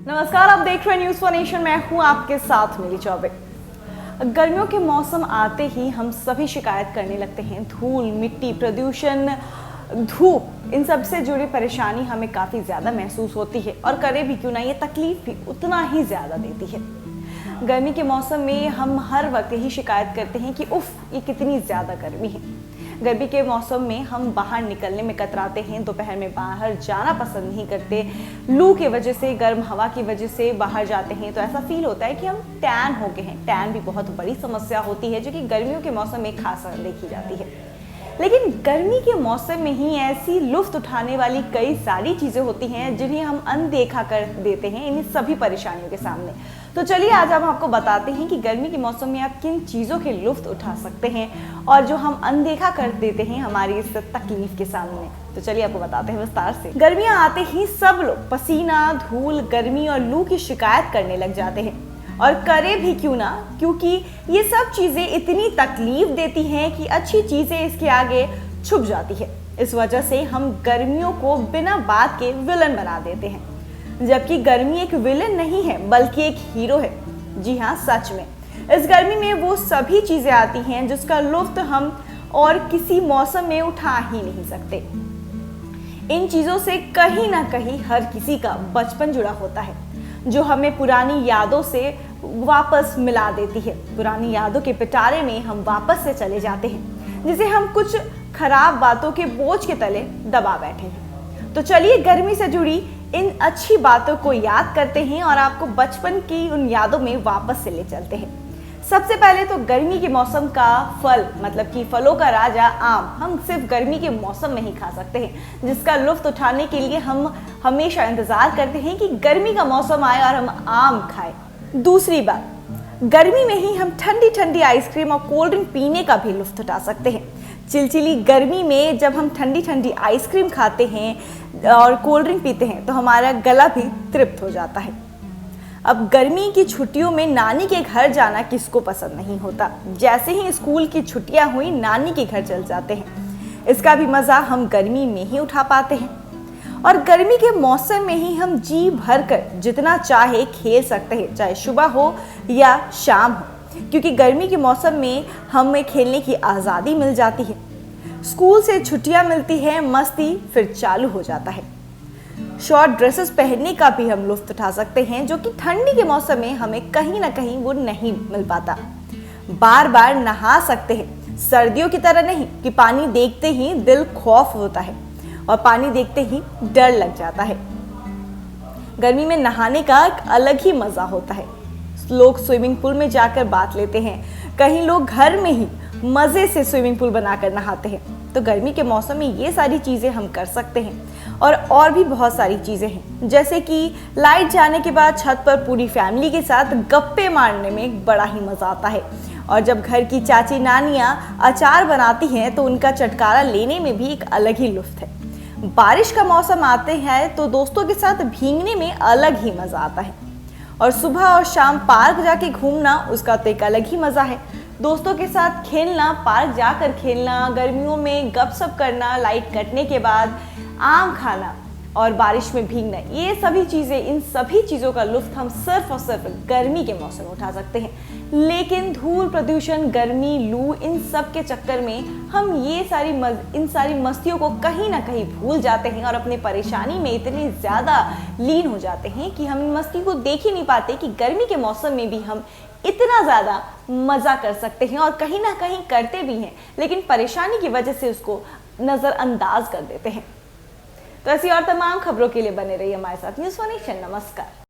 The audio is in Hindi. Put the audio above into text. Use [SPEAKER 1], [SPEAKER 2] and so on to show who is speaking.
[SPEAKER 1] नमस्कार, आप देख रहे हैं न्यूज़ फॉर नेशन। मैं हूं आपके साथ मिली चौबे। गर्मियों के मौसम आते ही हम सभी शिकायत करने लगते हैं। धूल, मिट्टी, प्रदूषण, धूप, इन सब से जुड़ी परेशानी हमें काफ़ी ज़्यादा महसूस होती है और करे भी क्यों ना, ये तकलीफ भी उतना ही ज़्यादा देती है। गर्मी के मौसम में हम हर वक्त यही शिकायत करते हैं कि उफ़, ये कितनी ज़्यादा गर्मी है। गर्मी के मौसम में हम बाहर निकलने में कतराते हैं, दोपहर में बाहर जाना पसंद नहीं करते। लू की वजह से, गर्म हवा की वजह से बाहर जाते हैं तो ऐसा फील होता है कि हम टैन हो गए हैं। टैन भी बहुत बड़ी समस्या होती है जो कि गर्मियों के मौसम में खास देखी जाती है। लेकिन गर्मी के मौसम में ही ऐसी लुत्फ उठाने वाली कई सारी चीज़ें होती हैं जिन्हें हम अनदेखा कर देते हैं इन सभी परेशानियों के सामने। तो चलिए आज हम आपको बताते हैं कि गर्मी के मौसम में आप किन चीज़ों के लुत्फ उठा सकते हैं और जो हम अनदेखा कर देते हैं हमारी इस तकलीफ के सामने। तो चलिए आपको बताते हैं विस्तार से। गर्मियाँ आते ही सब लोग पसीना, धूल, गर्मी और लू की शिकायत करने लग जाते हैं, और करे भी क्यों ना, क्योंकि ये सब चीज़ें इतनी तकलीफ देती हैं कि अच्छी चीज़ें इसके आगे छुप जाती है। इस वजह से हम गर्मियों को बिना बात के विलन बना देते हैं, जबकि गर्मी एक विलन नहीं है बल्कि एक हीरो है। जी हाँ, सच में इस गर्मी में वो सभी चीज़ें आती हैं जिसका लुत्फ हम और किसी मौसम में उठा ही नहीं सकते। इन चीज़ों से कहीं ना कहीं हर किसी का बचपन जुड़ा होता है, जो हमें पुरानी यादों से वापस मिला देती है। पुरानी यादों के पिटारे में हम वापस से चले जाते हैं, जिसे हम कुछ खराब बातों के बोझ के तले दबा बैठे हैं। तो चलिए गर्मी से जुड़ी इन अच्छी बातों को याद करते हैं और आपको बचपन की उन यादों में वापस से ले चलते हैं। सबसे पहले तो गर्मी के मौसम का फल, मतलब कि फलों का राजा आम, हम सिर्फ गर्मी के मौसम में ही खा सकते हैं, जिसका लुत्फ उठाने के लिए हम हमेशा इंतजार करते हैं कि गर्मी का मौसम आए और हम आम खाएं। दूसरी बात, गर्मी में ही हम ठंडी ठंडी आइसक्रीम और कोल्ड ड्रिंक पीने का भी लुत्फ उठा सकते हैं। चिलचिली गर्मी में जब हम ठंडी ठंडी आइसक्रीम खाते हैं और कोल्ड ड्रिंक पीते हैं तो हमारा गला भी तृप्त हो जाता है। अब गर्मी की छुट्टियों में नानी के घर जाना किसको पसंद नहीं होता। जैसे ही स्कूल की छुट्टियां हुई, नानी के घर चल जाते हैं। इसका भी मज़ा हम गर्मी में ही उठा पाते हैं। और गर्मी के मौसम में ही हम जी भर कर जितना चाहे खेल सकते हैं, चाहे सुबह हो या शाम हो, क्योंकि गर्मी के मौसम में हमें खेलने की आज़ादी मिल जाती है। स्कूल से छुट्टियां मिलती है, मस्ती फिर चालू हो जाता है। शॉर्ट ड्रेसेस पहनने का भी हम लुत्फ उठा सकते हैं, जो कि ठंडी के मौसम में हमें कहीं ना कहीं वो नहीं मिल पाता। बार बार नहा सकते हैं, सर्दियों की तरह नहीं कि पानी देखते ही दिल खौफ होता है और पानी देखते ही डर लग जाता है। गर्मी में नहाने का एक अलग ही मज़ा होता है। लोग स्विमिंग पूल में जाकर बात लेते हैं, कहीं लोग घर में ही मज़े से स्विमिंग पूल बनाकर नहाते हैं। तो गर्मी के मौसम में ये सारी चीज़ें हम कर सकते हैं और भी बहुत सारी चीज़ें हैं, जैसे कि लाइट जाने के बाद छत पर पूरी फैमिली के साथ गप्पे मारने में बड़ा ही मज़ा आता है। और जब घर की चाची नानियाँ अचार बनाती हैं तो उनका चटकारा लेने में भी एक अलग ही लुत्फ है। बारिश का मौसम आते हैं तो दोस्तों के साथ भीगने में अलग ही मज़ा आता है। और सुबह और शाम पार्क जाके घूमना, उसका तो एक अलग ही मज़ा है। दोस्तों के साथ खेलना, पार्क जाकर खेलना, गर्मियों में गपशप करना, लाइट कटने के बाद आम खाना और बारिश में भीगना, ये सभी चीज़ें, इन सभी चीज़ों का लुत्फ हम सिर्फ और सिर्फ गर्मी के मौसम में उठा सकते हैं। लेकिन धूल, प्रदूषण, गर्मी, लू, इन सब के चक्कर में हम इन सारी मस्तियों को कहीं ना कहीं भूल जाते हैं और अपनी परेशानी में इतने ज़्यादा लीन हो जाते हैं कि हम मस्ती को देख ही नहीं पाते कि गर्मी के मौसम में भी हम इतना ज़्यादा मज़ा कर सकते हैं, और कहीं ना कहीं करते भी हैं, लेकिन परेशानी की वजह से उसको नज़रअंदाज कर देते हैं। तो ऐसी और तमाम खबरों के लिए बने रहिए हमारे साथ न्यूज़ फॉर नेशन। नमस्कार।